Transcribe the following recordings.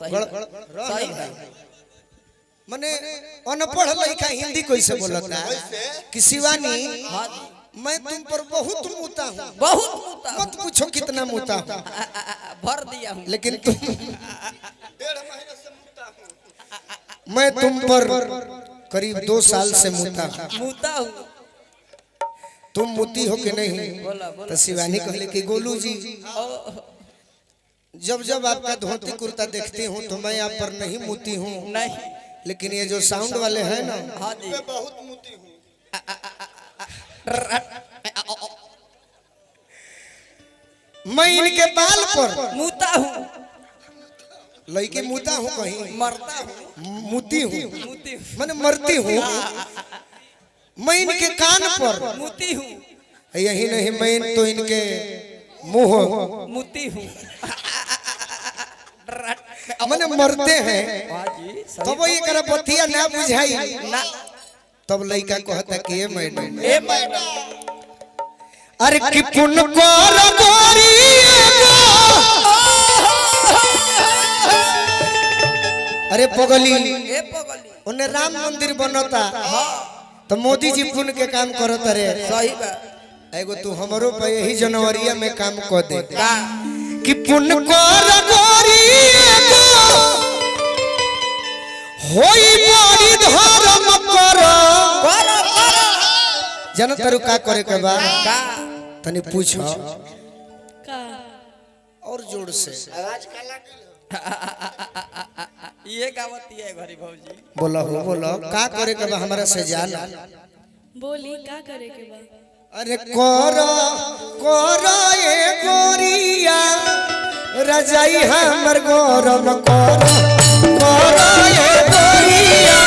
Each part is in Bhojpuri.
सही है। मने अनपढ़ लड़का हिंदी कैसे बोलता है कि शिवानी मैं तुम पर बहुत मुता हूँ। बहुत मुता मत पूछो कितना मुता हूँ, भर दिया हूँ, लेकिन तुम 1.5 महीने से मुता हूँ। मैं तुम पर करीब 2 साल से मुता हूँ। तुम मुती हो कि नहीं? बोला बोला। तो शिवानी कहले कि गोलू जी जब जब आपका धोती कुर्ता देखती हूँ तो मैं आप पर नहीं मुती हूँ, नहीं, लेकिन ये जो साउंड वाले हैं ना मैं बहुत मुती हूँ। मैं इनके बाल पर मुता हूँ, लड़के मुता हूँ, कहीं मरता हूँ, मुती हूँ, मुती हूँ, मैंने मरती हूँ। मैं इनके कान पर मुती हूँ, यही नहीं मैं तो इनके मुंह मुती हूँ, मैंने मरते हैं। तब ये करा बतिया ना बुझाई ना, तब लड़का कहता कि ये मैडम ए मैडम, अरे कि पुन को रगोरी अरे पगली ए पगली, उन्हें राम मंदिर बनता तो मोदी जी पुण्य के काम करत रे। सही बात। एगो तू हमरो पे यही जनवरिया में काम कर दे का कि पुण्य को रगोरी होई बड़ी धर्म करो जन तरु का करे के बा का तनी पूछो का और जोर से आवाज काला ये गावती है घरी भौजी। बोलो बोलो का करे के बा हमरा से जाना। बोली का करे के बा? अरे कोरो कोरो ए गोरिया रजाई हमर गौरव कोरो कोरो ए गोरिया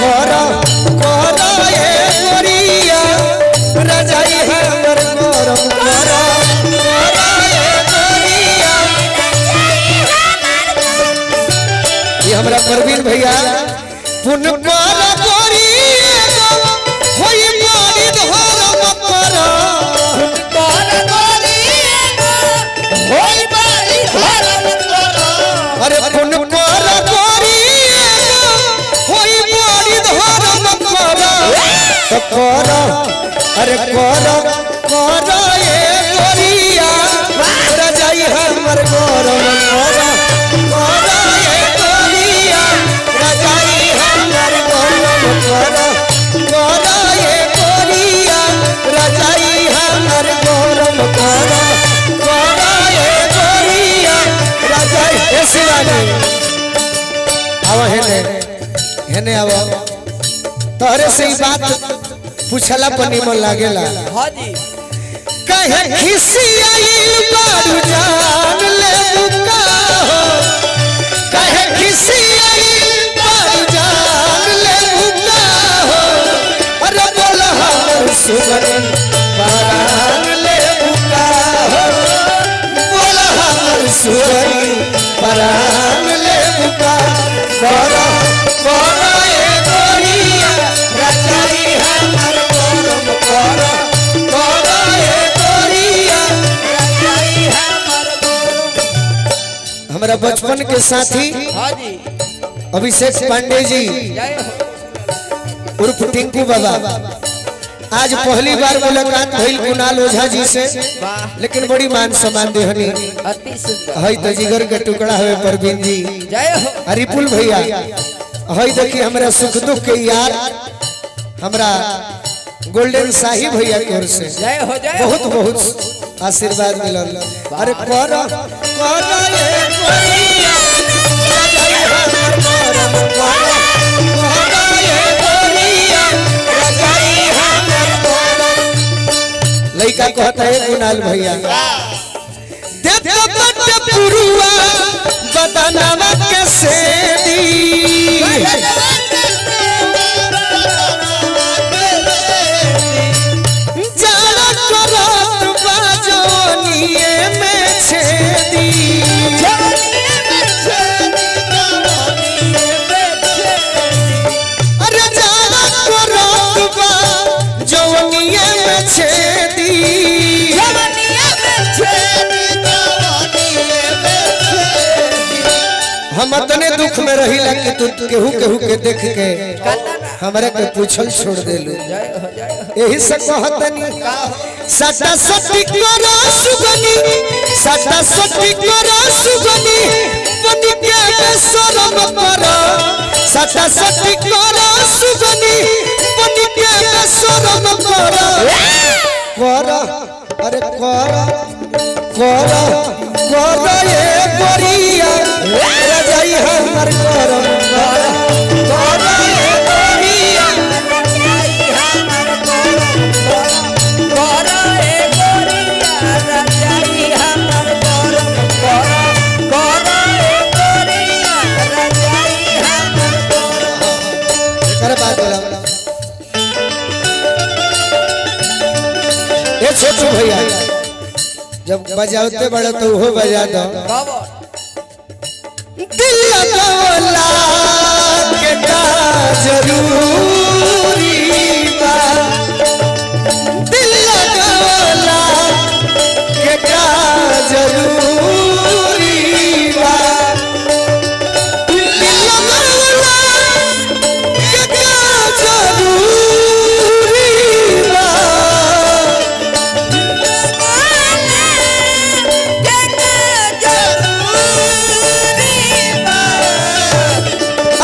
कोरो कोरो ए गोरिया रजाई हमर गौरव कोरो कोरो ए गोरिया। ये हमरा परवीन भैया पुन कोरो गोरिया होई बड़ी धर्म करो होई बड़ी धर्म करो, अरे पुन कोरो गोरिया होई बड़ी धर्म करो तो करो अरे करो करो ए गोरिया रजाई हमर गौरव करो करो ए गोरिया रजाई हमर गौरव करो करो ए गोरिया रजाई हमर गौरव करो करो ए गोरिया रजाई। ए शिवानी आओ हेने आओ तोहरे से ही बात पूछला पनी मन लागेला। हाँ जी, कहे खिसियाइल बारू जान ले मुका हो कहे खिसियाइल बारू जान ले मुका हो अरे बोल हमर सुमन परान ले मुका हो बोल हमर सुमन परान ले मुका करो करो ए गोरिया रजाई हमर गौरव करो करो ए गोरिया रजाई हमर गौरव। हमारा बचपन के साथी हाँ जी, अभिषेक पांडे जी जय हो। उर्फ टिंकू बाबा आज पहली बार मुलाकात भइल कुणाल ओझा जी से, लेकिन बड़ी मान सम्मान देहनी अति सुंदर। हई तो जिगर के टुकड़ा हुए परवीन जी जय हो। हरिपुल भैया हई देखिए हमरा सुख दुख के यार हमरा गोल्डन शाही भैया की ओर से जय हो, जय हो। बहुत बहुत आशीर्वाद मिलल। अरे करो करो ए गोरिया रजाई हमर गौरव करो करो ए गोरिया रजाई हमर गौरव। लइका कहता है कुणाल भैया देख बट पुरुआ बदनामा के सेदी जाना करत बाजोनिए में छेदी अरे जाना करत बाजोनिए में छेदी हम अपने दुख में रहिला कि तू केहू केहू के देख के हमरा के पूछल छोड़ देलू यही से कहतनी सटा सटी करो सुगनी सटा सटी करो सुगनी बनी के बेशरम करो सटा सटी करो सुगनी बनी के बेशरम करो करो अरे करो करो करो ये परिया रजाई हमर करो करो ये परिया रजाई हमर करो ए गोरिया रजाई हमर करो ए गोरिया रजाई हमर करो करे बात बोला ये छोटू भैया जब बजाते बड़े तो वो बजा दो दिल लगवला के का जरूरी बा दिल लगवला के का जरूरी बा दिल लगवला के का जरूरी बा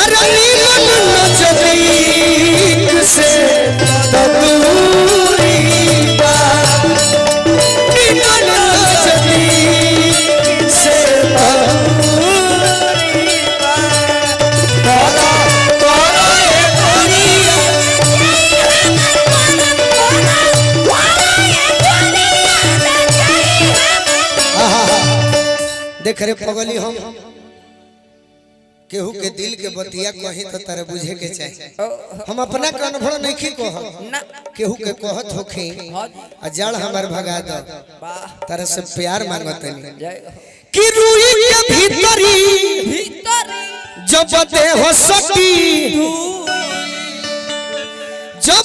अरे नीलन नजदीक से दूरी बा नीलन नजदीक से दूरी बा करो करो ए गोरिया देख रे पगली हम केहू के दिल के बतिया कहीं तो तारे बुझे के चाहिए हम अपना के अनुभव नहीं की कह केहू के कहत होखी आ जड़ हमार भगा दो तारे से प्यार मांगत नहीं कि रूई के भीतरी जब दे हो सकी जब